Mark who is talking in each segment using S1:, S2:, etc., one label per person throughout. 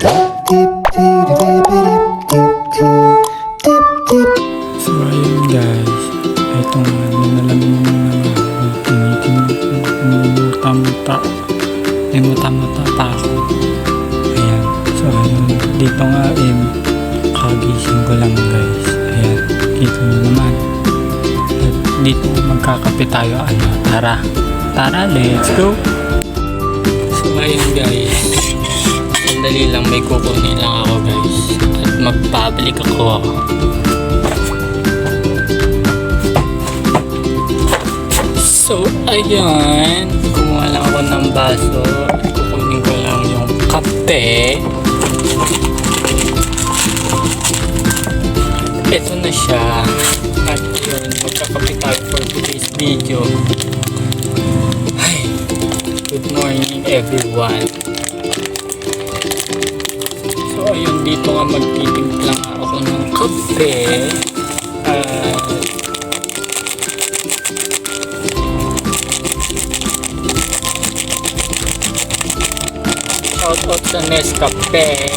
S1: So ayun guys, ito nga nalamin mo na nga muta-muta pa ako. Ayan, so ayun, dito nga kagising ko lang guys. Ayan, dito nyo naman. At dito magkakape tayo. Tara, let's go. So ayun guys, sandali lang, may kukunin lang ako guys at magpabalik ako. So ayan, kumuha lang ako ng baso at kukunin ko lang yung kape. Ito na siya. At yun, magkakape tayo for today's video. Ay, good morning everyone. So ayun, dito nga magtitimpla nga ako ng kape. Shout out sa Nescafe.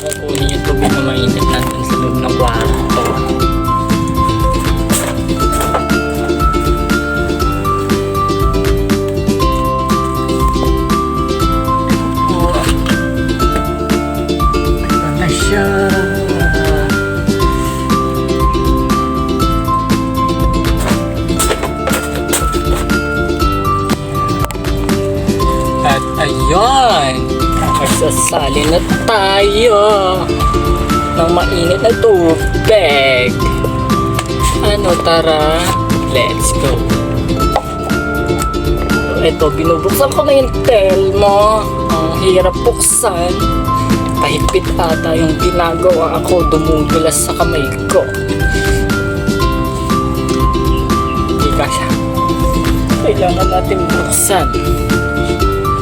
S1: Kukunin yung tubig na mainit natin sa loob ng kwarto. Ito na siya. At ayun, magsasali na tayo ng mainit na tubig. Tara, let's go. Ito, binubuksan ko na yung telmo. Ang hirap buksan. Kahipit ata yung ginagawa ako, dumudulas sa kamay ko. Hindi kasi kailangan natin buksan.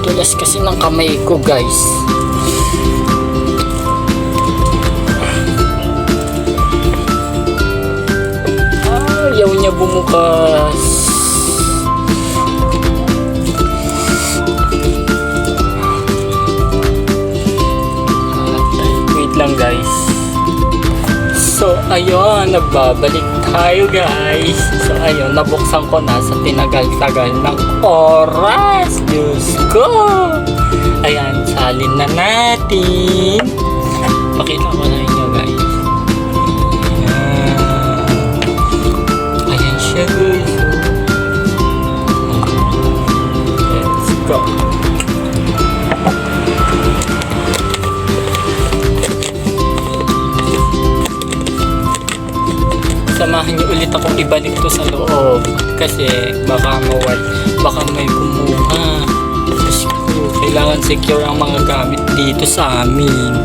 S1: Dulas kasi ng kamay ko guys. Ayaw niya bumukas. Wait lang guys. So ayun, nagbabalik tayo guys. So ayun, nabuksan ko na sa tinagal-tagal ng oras. Diyos ko. Ayan, salin na natin. Pakita ko na inyo guys. Ayan siya guys. Let's go. Samahan niyo ulit akong ibalik to sa loob kasi baka may kumuha. Kailangan secure ang mga gamit dito sa amin.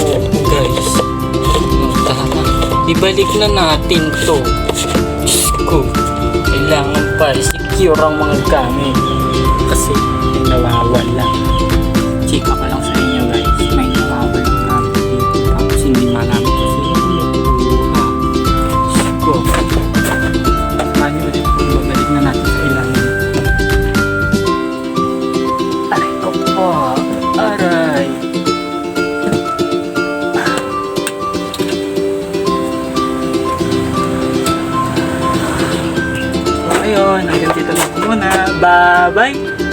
S1: Oo guys, tara, ibalik na natin to. Diyos ko, kailangan pa secure ang mga gamit kasi may nawawala. Chika ka lang sa inyo guys, may nawawala ang gamit dito tapos hindi malaman kasi babalik na natin sa ilalim. Aray ko po. Aray. So ayun, hanggang dito lang muna. Bye bye.